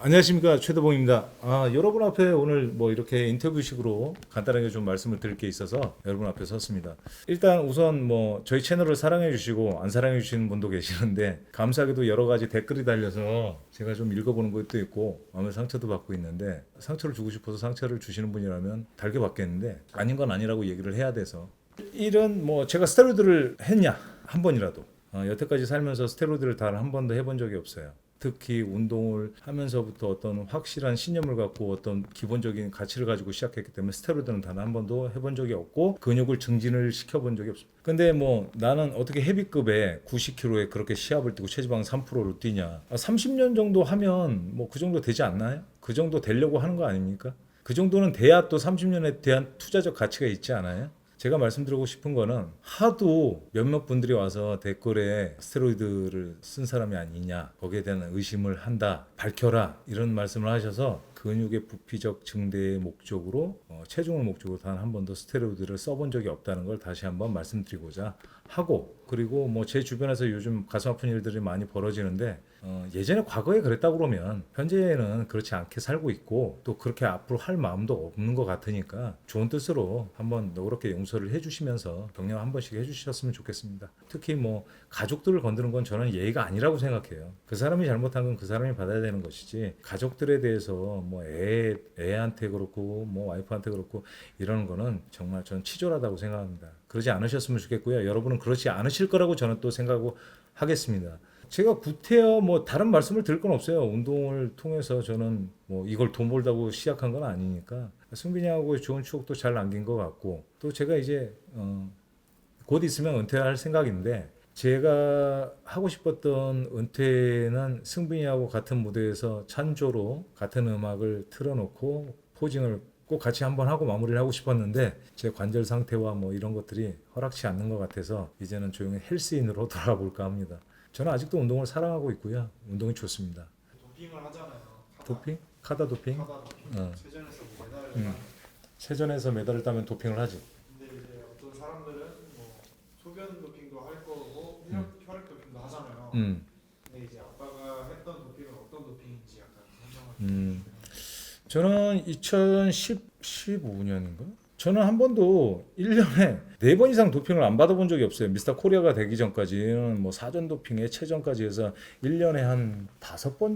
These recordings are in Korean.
안녕하십니까, 최도봉입니다. 여러분 앞에 오늘 뭐 이렇게 인터뷰식으로 간단하게 좀 말씀을 드릴 게 있어서 여러분 앞에 섰습니다. 일단 우선 뭐 저희 채널을 사랑해 주시고 안 사랑해 주시는 분도 계시는데, 감사하게도 여러 가지 댓글이 달려서 제가 좀 읽어보는 것도 있고 마음의 상처도 받고 있는데, 상처를 주고 싶어서 상처를 주시는 분이라면 달게 받겠는데, 아닌 건 아니라고 얘기를 해야 돼서. 일은 뭐 제가 스테로이드를 했냐 한 번이라도, 여태까지 살면서 스테로이드를 단 한 번도 해본 적이 없어요. 특히 운동을 하면서부터 어떤 확실한 신념을 갖고 어떤 기본적인 가치를 가지고 시작했기 때문에 스테로이드는 단 한 번도 해본 적이 없고 근육을 증진을 시켜본 적이 없습니다. 근데 뭐 나는 어떻게 헤비급에 90kg에 그렇게 시합을 뛰고 체지방 3%를 뛰냐. 30년 정도 하면 뭐 그 정도 되지 않나요? 그 정도 되려고 하는 거 아닙니까? 그 정도는 돼야 또 30년에 대한 투자적 가치가 있지 않아요? 제가 말씀드리고 싶은 거는, 하도 몇몇 분들이 와서 댓글에 스테로이드를 쓴 사람이 아니냐, 거기에 대한 의심을 한다, 밝혀라, 이런 말씀을 하셔서 근육의 부피적 증대의 목적으로, 체중을 목적으로 단 한 번도 스테로이드를 써본 적이 없다는 걸 다시 한번 말씀드리고자 하고, 그리고 뭐 제 주변에서 요즘 가슴 아픈 일들이 많이 벌어지는데, 예전에 과거에 그랬다 그러면 현재는 그렇지 않게 살고 있고 또 그렇게 앞으로 할 마음도 없는 것 같으니까, 좋은 뜻으로 한번 너그럽게 용서를 해주시면서 격려 한 번씩 해주셨으면 좋겠습니다. 특히 뭐 가족들을 건드는 건 저는 예의가 아니라고 생각해요. 그 사람이 잘못한 건 그 사람이 받아야 되는 것이지, 가족들에 대해서 뭐 애한테 그렇고 뭐 와이프한테 그렇고 이러는 거는 정말 저는 치졸하다고 생각합니다. 그러지 않으셨으면 좋겠고요. 여러분은 그렇지 않으실 거라고 저는 또 생각하고 하겠습니다. 제가 구태여 뭐 다른 말씀을 드릴 건 없어요. 운동을 통해서 저는 뭐 이걸 돈 벌다고 시작한 건 아니니까 승빈이하고 좋은 추억도 잘 남긴 것 같고, 또 제가 이제 곧 있으면 은퇴할 생각인데, 제가 하고 싶었던 은퇴는 승빈이하고 같은 무대에서 찬조로 같은 음악을 틀어놓고 포징을 꼭 같이 한번 하고 마무리를 하고 싶었는데, 제 관절 상태와 뭐 이런 것들이 허락치 않는 것 같아서 이제는 조용히 헬스인으로 돌아가 볼까 합니다. 저는 아직도 운동을 사랑하고 있고요. 운동이 좋습니다. 도핑을 하잖아요. 도핑? 카다 도핑? 카다 도핑. 어. 체전에서 뭐 메달을 음. 따는. 세전에서 메달을 따면 도핑을 하지. 근데 이제 어떤 사람들은 뭐 소변 도핑도 할 거고 혈액 도핑도 하잖아요. 음. 근데 이제 아빠가 했던 도핑은 어떤 도핑인지 약간 설명을 음. 해주시면. 저는 2015년인가? 저는 한 번도 1년에 4번 이상 도핑을 안 받아본 적이 없어요. 미스터 코리아가 되기 전까지는 뭐 사전 도핑에 체전까지 해서 1년에 한 5번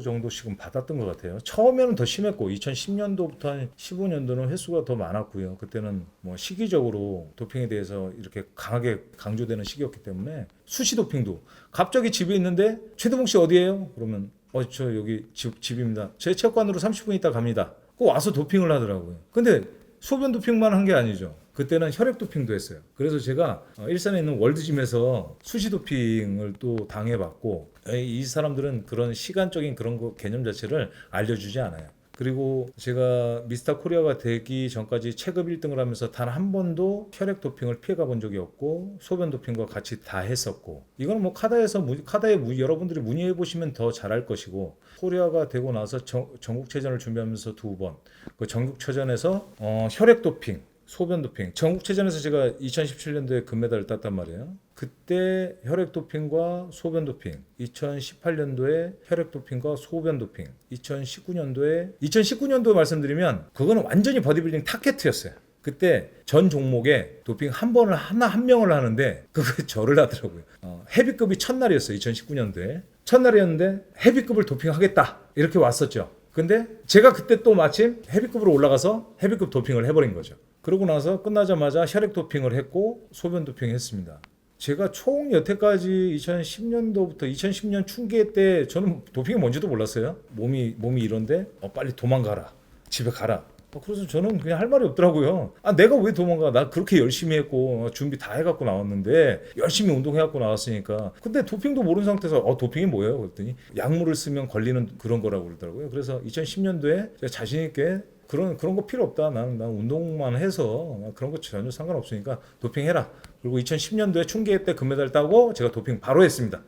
정도씩은 받았던 것 같아요. 처음에는 더 심했고 2010년도부터 한 15년도는 횟수가 더 많았고요. 그때는 뭐 시기적으로 도핑에 대해서 이렇게 강하게 강조되는 시기였기 때문에, 수시 도핑도 갑자기 집에 있는데 최대봉 씨 어디예요? 그러면 저 여기 집입니다. 제 체육관으로 30분 있다 갑니다. 꼭 와서 도핑을 하더라고요. 근데 소변 도핑만 한 게 아니죠. 그때는 혈액 도핑도 했어요. 그래서 제가 일산에 있는 월드짐에서 수시 도핑을 또 당해봤고, 이 사람들은 그런 시간적인 그런 거 개념 자체를 알려주지 않아요. 그리고 제가 미스터 코리아가 되기 전까지 체급 1등을 하면서 단 한 번도 혈액 도핑을 피해가 본 적이 없고, 소변 도핑과 같이 다 했었고, 이거는 뭐 카다에 여러분들이 문의해 보시면 더 잘할 것이고, 코리아가 되고 나서 전국체전을 준비하면서 2번, 그 전국체전에서 혈액 도핑, 소변 도핑, 전국체전에서 제가 2017년도에 금메달을 땄단 말이에요. 그때 혈액 도핑과 소변 도핑, 2018년도에 혈액 도핑과 소변 도핑, 2019년도 말씀드리면 그거는 완전히 버디빌딩 타켓이었어요. 그때 전 종목에 도핑 한 명을 하는데 그게 저를 하더라고요. 헤비급이 첫날이었어요. 2019년도에 첫날이었는데 헤비급을 도핑하겠다 이렇게 왔었죠. 근데 제가 그때 또 마침 헤비급으로 올라가서 헤비급 도핑을 해버린 거죠. 그러고 나서 끝나자마자 혈액 도핑을 했고 소변 도핑을 했습니다. 제가 총 여태까지 2010년도부터 2010년春季때 저는 도핑이 뭔지도 몰랐어요. 몸이 이런데 빨리 도망가라. 집에 가라. 그래서 저는 그냥 할 말이 없더라고요. 내가 왜 도망가? 나 그렇게 열심히 했고 준비 다 해갖고 나왔는데, 열심히 운동해갖고 나왔으니까. 근데 도핑도 모르는 상태에서 도핑이 뭐예요? 그랬더니 약물을 쓰면 걸리는 그런 거라고 그러더라고요. 그래서 2010년도에 제가 자신 있게 그런 거 필요 없다. 난 운동만 해서 그런 거 전혀 상관없으니까 도핑해라. 그리고 2010년도에 춘계 때 금메달 따고 제가 도핑 바로 했습니다.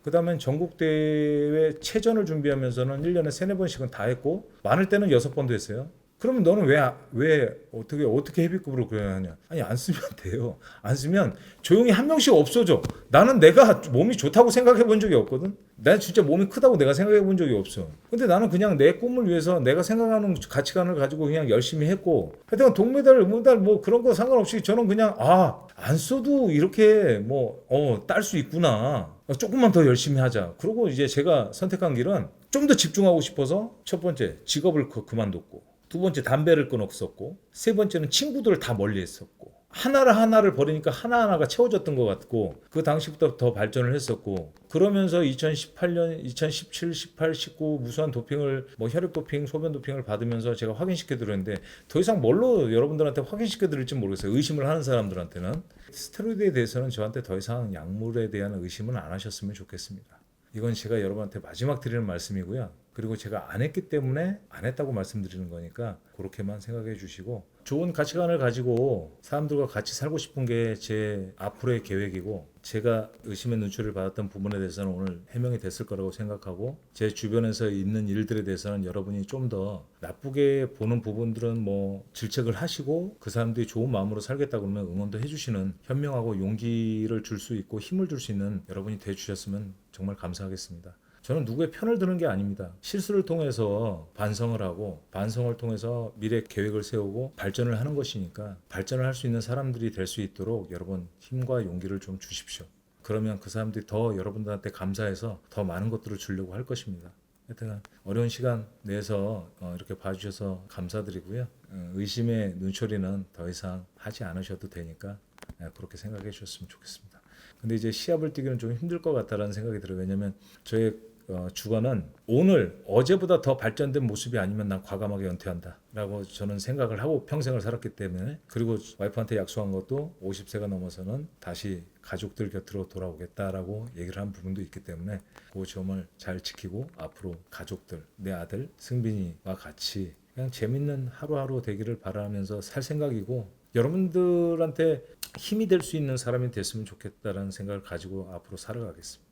그 다음엔 전국대회 체전을 준비하면서는 1년에 3-4번씩은 다 했고, 많을 때는 6번도 했어요. 그러면 너는 왜 어떻게 헤비급으로 그래야 하냐? 아니 안 쓰면 돼요. 안 쓰면 조용히 한 명씩 없어져. 나는 내가 몸이 좋다고 생각해 본 적이 없거든. 난 진짜 몸이 크다고 내가 생각해 본 적이 없어. 근데 나는 그냥 내 꿈을 위해서 내가 생각하는 가치관을 가지고 그냥 열심히 했고, 하여튼 동메달, 은메달 뭐 그런 거 상관없이 저는 그냥 안 써도 이렇게 딸 수 있구나. 조금만 더 열심히 하자. 그리고 이제 제가 선택한 길은 좀 더 집중하고 싶어서 첫 번째 직업을 그만뒀고, 두 번째 담배를 끊었었고, 세 번째는 친구들을 다 멀리했었고, 하나를 버리니까 하나하나가 채워졌던 것 같고, 그 당시부터 더 발전을 했었고, 그러면서 2018년, 2017, 18, 19 무수한 도핑을 혈액 도핑, 소변 도핑을 받으면서 제가 확인시켜 드렸는데 더 이상 뭘로 여러분들한테 확인시켜 드릴지 모르겠어요. 의심을 하는 사람들한테는 스테로이드에 대해서는 저한테 더 이상 약물에 대한 의심은 안 하셨으면 좋겠습니다. 이건 제가 여러분한테 마지막 드리는 말씀이고요. 그리고 제가 안 했기 때문에 안 했다고 말씀드리는 거니까 그렇게만 생각해 주시고, 좋은 가치관을 가지고 사람들과 같이 살고 싶은 게 제 앞으로의 계획이고, 제가 의심의 눈초리를 받았던 부분에 대해서는 오늘 해명이 됐을 거라고 생각하고, 제 주변에서 있는 일들에 대해서는 여러분이 좀 더 나쁘게 보는 부분들은 질책을 하시고 그 사람들이 좋은 마음으로 살겠다 그러면 응원도 해주시는 현명하고 용기를 줄 수 있고 힘을 줄 수 있는 여러분이 돼주셨으면 정말 감사하겠습니다. 저는 누구의 편을 드는 게 아닙니다. 실수를 통해서 반성을 하고, 반성을 통해서 미래 계획을 세우고 발전을 하는 것이니까, 발전을 할 수 있는 사람들이 될 수 있도록 여러분 힘과 용기를 좀 주십시오. 그러면 그 사람들이 더 여러분들한테 감사해서 더 많은 것들을 주려고 할 것입니다. 하여튼 어려운 시간 내서 이렇게 봐주셔서 감사드리고요. 의심의 눈초리는 더 이상 하지 않으셔도 되니까 그렇게 생각해 주셨으면 좋겠습니다. 근데 이제 시합을 뛰기는 좀 힘들 것 같다라는 생각이 들어요. 왜냐면 저의 주관은 오늘 어제보다 더 발전된 모습이 아니면 난 과감하게 은퇴한다 라고 저는 생각을 하고 평생을 살았기 때문에, 그리고 와이프한테 약속한 것도 50세가 넘어서는 다시 가족들 곁으로 돌아오겠다라고 얘기를 한 부분도 있기 때문에 그 점을 잘 지키고 앞으로 가족들, 내 아들 승빈이와 같이 그냥 재밌는 하루하루 되기를 바라면서 살 생각이고, 여러분들한테 힘이 될 수 있는 사람이 됐으면 좋겠다라는 생각을 가지고 앞으로 살아가겠습니다.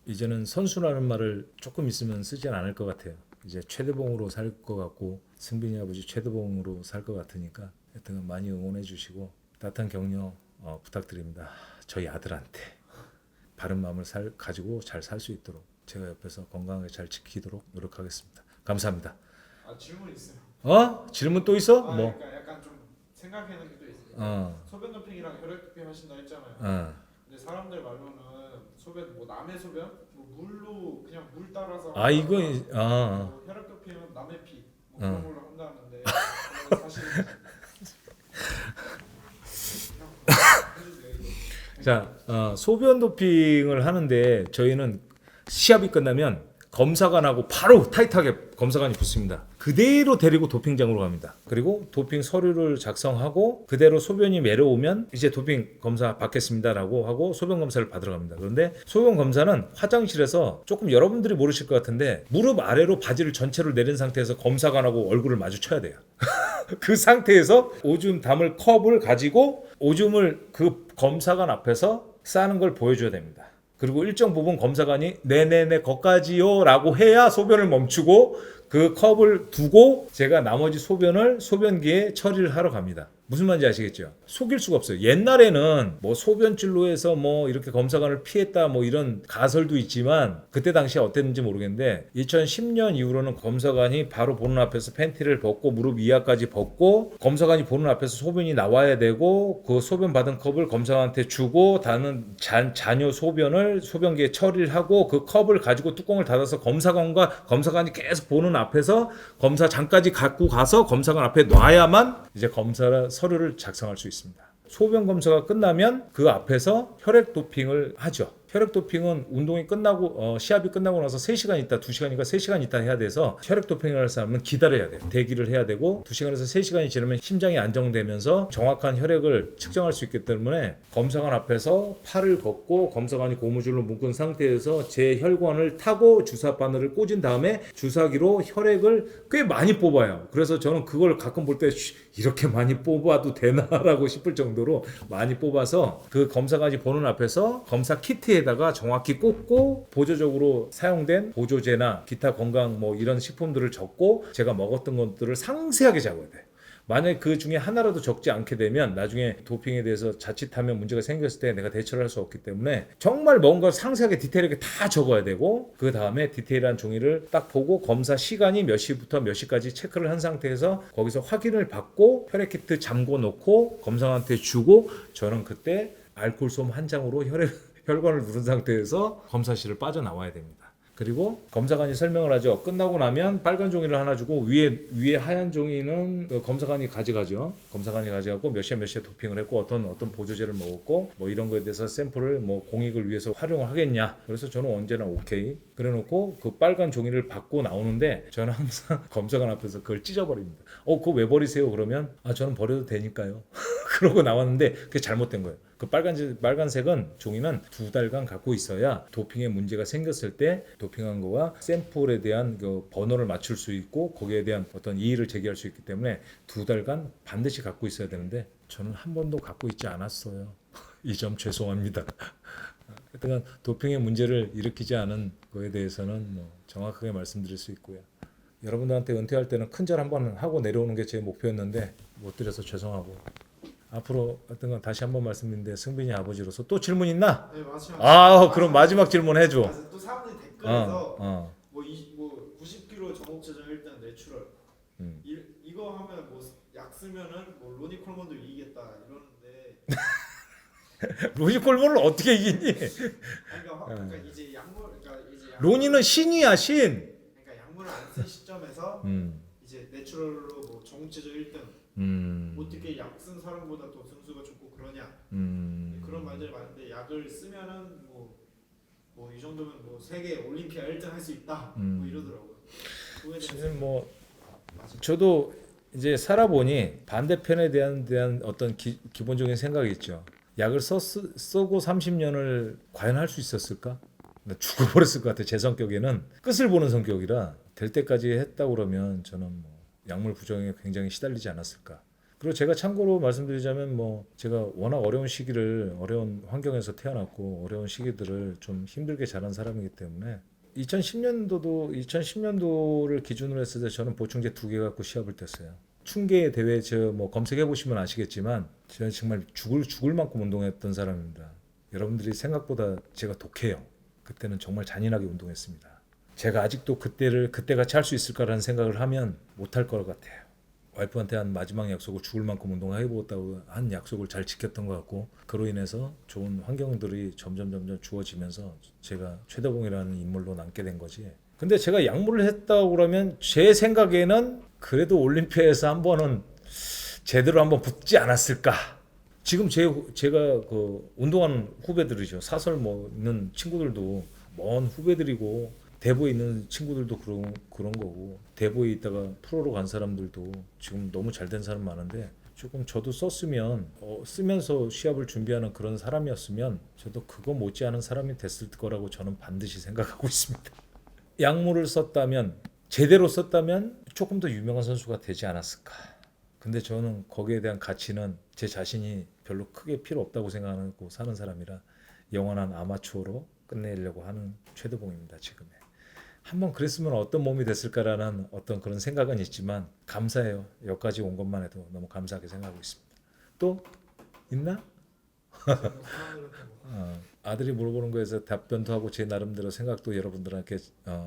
이제는 선수라는 말을 조금 있으면 쓰지 않을 것 같아요. 이제 최대봉으로 살 것 같고, 승빈이 아버지 최대봉으로 살 것 같으니까 하여튼 많이 응원해 주시고 따뜻한 격려 부탁드립니다. 저희 아들한테 바른 마음을 가지고 잘 살 수 있도록 제가 옆에서 건강하게 잘 지키도록 노력하겠습니다. 감사합니다. 질문 있어요. 질문 또 있어? 그러니까 약간 좀 생각해는 게 또 있어요. 소변 도핑이랑 혈액 도핑 하신다 했잖아요. 근데 사람들 말로는 소변 남의 소변 물로 그냥 물 따라서 이거 혈액 도핑은 남의 피 그런 걸로 한다는데 사실 자, 소변 도핑을 하는데 저희는 시합이 끝나면 검사관하고 바로 타이트하게 검사관이 붙습니다. 그대로 데리고 도핑장으로 갑니다. 그리고 도핑 서류를 작성하고 그대로 소변이 내려오면 이제 도핑 검사 받겠습니다라고 하고 소변 검사를 받으러 갑니다. 그런데 소변 검사는 화장실에서 조금 여러분들이 모르실 것 같은데 무릎 아래로 바지를 전체로 내린 상태에서 검사관하고 얼굴을 마주쳐야 돼요. 그 상태에서 오줌 담을 컵을 가지고 오줌을 그 검사관 앞에서 싸는 걸 보여줘야 됩니다. 그리고 일정 부분 검사관이 네네네 거기까지요 라고 해야 소변을 멈추고 그 컵을 두고 제가 나머지 소변을 소변기에 처리를 하러 갑니다. 무슨 말인지 아시겠죠? 속일 수가 없어요. 옛날에는 소변줄로 해서 이렇게 검사관을 피했다 이런 가설도 있지만 그때 당시에 어땠는지 모르겠는데 2010년 이후로는 검사관이 바로 보는 앞에서 팬티를 벗고 무릎 이하까지 벗고 검사관이 보는 앞에서 소변이 나와야 되고 그 소변 받은 컵을 검사관한테 주고 다는 잔여 소변을 소변기에 처리를 하고 그 컵을 가지고 뚜껑을 닫아서 검사관이 계속 보는 앞에서 검사장까지 갖고 가서 검사관 앞에 놔야만 이제 검사 서류를 작성할 수 있습니다. 소변 검사가 끝나면 그 앞에서 혈액 도핑을 하죠. 혈액 도핑은 운동이 끝나고 시합이 끝나고 나서 3시간 있다, 2시간인가 3시간 있다 해야 돼서 혈액 도핑을 할 사람은 기다려야 돼요. 대기를 해야 되고 2시간에서 3시간이 지나면 심장이 안정되면서 정확한 혈액을 측정할 수 있기 때문에 검사관 앞에서 팔을 걷고 검사관이 고무줄로 묶은 상태에서 제 혈관을 타고 주사 바늘을 꽂은 다음에 주사기로 혈액을 꽤 많이 뽑아요. 그래서 저는 그걸 가끔 볼 때 이렇게 많이 뽑아도 되나라고 싶을 정도로 많이 뽑아서 그 검사관이 보는 앞에서 검사 키트에 시기에다가 정확히 꽂고 보조적으로 사용된 보조제나 기타 건강 뭐 이런 식품들을 적고 제가 먹었던 것들을 상세하게 적어야 돼. 만약에 그 중에 하나라도 적지 않게 되면 나중에 도핑에 대해서 자칫하면 문제가 생겼을 때 내가 대처를 할 수 없기 때문에 정말 뭔가 상세하게 디테일하게 다 적어야 되고 그 다음에 디테일한 종이를 딱 보고 검사 시간이 몇 시부터 몇 시까지 체크를 한 상태에서 거기서 확인을 받고 혈액키트 잠궈 놓고 검사한테 주고 저는 그때 알코올솜 한 장으로 혈관을 누른 상태에서 검사실을 빠져나와야 됩니다. 그리고 검사관이 설명을 하죠. 끝나고 나면 빨간 종이를 하나 주고 위에 하얀 종이는 그 검사관이 가져가죠. 검사관이 가져가고 몇 시에 도핑을 했고 어떤 보조제를 먹었고 뭐 이런 거에 대해서 샘플을 뭐 공익을 위해서 활용을 하겠냐. 그래서 저는 언제나 오케이. 그래놓고 그 빨간 종이를 받고 나오는데 저는 항상 검사관 앞에서 그걸 찢어버립니다. 그거 왜 버리세요? 그러면 저는 버려도 되니까요. 그러고 나왔는데 그게 잘못된 거예요. 그 빨간색은 종이는 2달간 갖고 있어야 도핑에 문제가 생겼을 때 도핑한 거와 샘플에 대한 그 번호를 맞출 수 있고 거기에 대한 어떤 이의를 제기할 수 있기 때문에 2달간 반드시 갖고 있어야 되는데 저는 한 번도 갖고 있지 않았어요. 이 점 죄송합니다. 하여튼 도핑의 문제를 일으키지 않은 거에 대해서는 뭐 정확하게 말씀드릴 수 있고요. 여러분들한테 은퇴할 때는 큰절 한번 하고 내려오는 게 제 목표였는데 못 드려서 죄송하고 앞으로 어떤 건 다시 한번 말씀드리는데 승빈이 아버지로서 또 질문 있나? 네, 마지막. 그럼 마지막 질문 해줘. 또 사람들이 댓글에서 뭐 90kg 정옥 제정 1등 내추럴 이거 하면 뭐 약 쓰면은 뭐 로니 콜먼도 이기겠다 이러는데 로니 콜먼을 어떻게 이기니? 그러니까 이제 약물 로니는 신이야 신. 그러니까 약물을 안 쓴 시점에서 이제 내추럴로 뭐 정옥 제정 1등 어떻게 약 쓴 사람보다 더 등수가 좋고 그러냐 그런 말들이 많은데 약을 쓰면은 뭐 이 정도면 뭐 세계 올림피아 1등 할 수 있다 뭐 이러더라고요. 지금 뭐 저도 이제 살아보니 반대편에 대한 어떤 기본적인 생각이 있죠. 약을 쓰고 30년을 과연 할 수 있었을까? 죽어버렸을 것 같아요. 제 성격에는 끝을 보는 성격이라 될 때까지 했다 그러면 저는 뭐 약물 부정에 굉장히 시달리지 않았을까. 그리고 제가 참고로 말씀드리자면 뭐 제가 워낙 어려운 환경에서 태어났고 어려운 시기들을 좀 힘들게 자란 사람이기 때문에 2010년도를 기준으로 했을 때 저는 보충제 2개 갖고 시합을 뗐어요. 춘계 대회 뭐 검색해 보시면 아시겠지만 저는 정말 죽을 만큼 운동했던 사람입니다. 여러분들이 생각보다 제가 독해요. 그때는 정말 잔인하게 운동했습니다. 제가 아직도 그때같이 할 수 있을까라는 생각을 하면 못할 것 같아요. 와이프한테 한 마지막 약속을 죽을 만큼 운동해보겠다고 한 약속을 잘 지켰던 것 같고 그로 인해서 좋은 환경들이 점점 주어지면서 제가 최대봉이라는 인물로 남게 된 거지. 근데 제가 약물을 했다고 그러면 제 생각에는 그래도 올림피아에서 한 번은 제대로 한번 붙지 않았을까. 지금 제가 그 운동하는 후배들이죠. 사설 뭐 있는 친구들도 먼 후배들이고 대보에 있는 친구들도 그런 거고 대보에 있다가 프로로 간 사람들도 지금 너무 잘 된 사람 많은데 조금 저도 썼으면 쓰면서 시합을 준비하는 그런 사람이었으면 저도 그거 못지않은 사람이 됐을 거라고 저는 반드시 생각하고 있습니다. 약물을 썼다면 제대로 썼다면 조금 더 유명한 선수가 되지 않았을까. 근데 저는 거기에 대한 가치는 제 자신이 별로 크게 필요 없다고 생각하고 사는 사람이라 영원한 아마추어로 끝내려고 하는 최대봉입니다. 지금에. 한번 그랬으면 어떤 몸이 됐을까라는 어떤 그런 생각은 있지만 감사해요. 여기까지 온 것만 해도 너무 감사하게 생각하고 있습니다. 또 있나? 아들이 물어보는 거에서 답변도 하고 제 나름대로 생각도 여러분들한테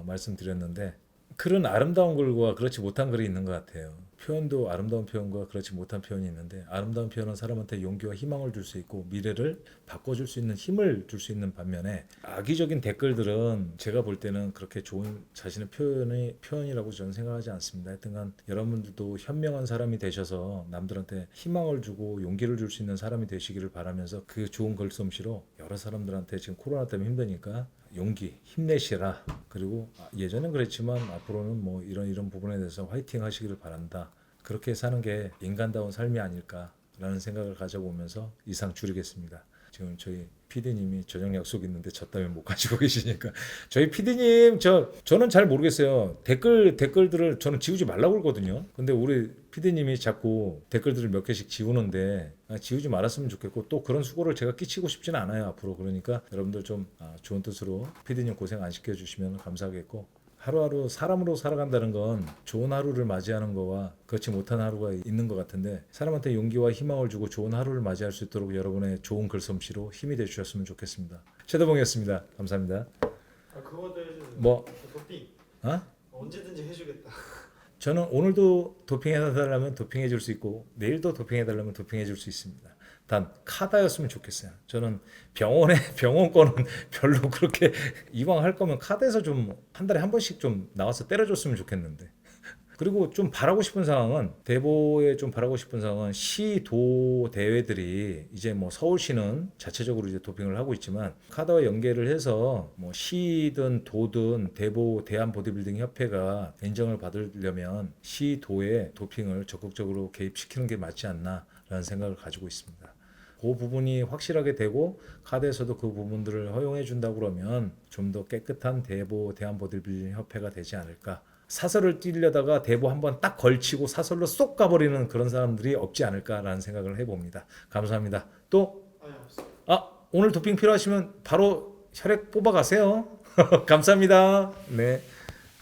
말씀드렸는데 글은 아름다운 글과 그렇지 못한 글이 있는 것 같아요. 표현도 아름다운 표현과 그렇지 못한 표현이 있는데 아름다운 표현은 사람한테 용기와 희망을 줄 수 있고 미래를 바꿔줄 수 있는 힘을 줄 수 있는 반면에 악의적인 댓글들은 제가 볼 때는 그렇게 좋은 자신의 표현이라고 저는 생각하지 않습니다. 하여튼간 여러분들도 현명한 사람이 되셔서 남들한테 희망을 주고 용기를 줄 수 있는 사람이 되시기를 바라면서 그 좋은 글솜씨로 여러 사람들한테 지금 코로나 때문에 힘드니까 용기, 힘내시라. 그리고 예전엔 그랬지만 앞으로는 뭐 이런 부분에 대해서 화이팅 하시기를 바란다. 그렇게 사는 게 인간다운 삶이 아닐까라는 생각을 가져보면서 이상 줄이겠습니다. 지금 저희 PD님이 저녁 약속 있는데 저 때문에 못 가지고 계시니까 저희 PD님 저는 잘 모르겠어요. 댓글들을 저는 지우지 말라고 그러거든요. 근데 우리 PD님이 자꾸 댓글들을 몇 개씩 지우는데 지우지 말았으면 좋겠고 또 그런 수고를 제가 끼치고 싶지는 않아요 앞으로. 그러니까 여러분들 좀 좋은 뜻으로 PD님 고생 안 시켜주시면 감사하겠고, 하루하루 사람으로 살아간다는 건 좋은 하루를 맞이하는 거와 그렇지 못한 하루가 있는 것 같은데, 사람한테 용기와 희망을 주고 좋은 하루를 맞이할 수 있도록 여러분의 좋은 글솜씨로 힘이 되주셨으면 좋겠습니다. 최대봉이었습니다. 감사합니다. 그거도 해주는 뭐? 도핑 어? 언제든지 해주겠다. 저는 오늘도 도핑해달라면 도핑해줄 수 있고 내일도 도핑해달라면 도핑해줄 수 있습니다. 단 카드였으면 좋겠어요. 저는 병원권은 별로 그렇게 이왕 할 거면 카드에서 좀 한 달에 한 번씩 좀 나와서 때려줬으면 좋겠는데. 그리고 좀 바라고 싶은 상황은, 대보에 좀 바라고 싶은 상황은 시도 대회들이 이제 뭐 서울시는 자체적으로 이제 도핑을 하고 있지만 카드와 연계를 해서 뭐 시든 도든 대보 대한 보디빌딩 협회가 인정을 받으려면 시도의 도핑을 적극적으로 개입시키는 게 맞지 않나라는 생각을 가지고 있습니다. 그 부분이 확실하게 되고 카드에서도 그 부분들을 허용해 준다 그러면 좀 더 깨끗한 대보 대한 보디빌딩 협회가 되지 않을까. 사설을 뛰려다가 대보 한번 딱 걸치고 사설로 쏙 가버리는 그런 사람들이 없지 않을까라는 생각을 해봅니다. 감사합니다. 또 아니 없어. 오늘 도핑 필요하시면 바로 혈액 뽑아가세요. 감사합니다. 네.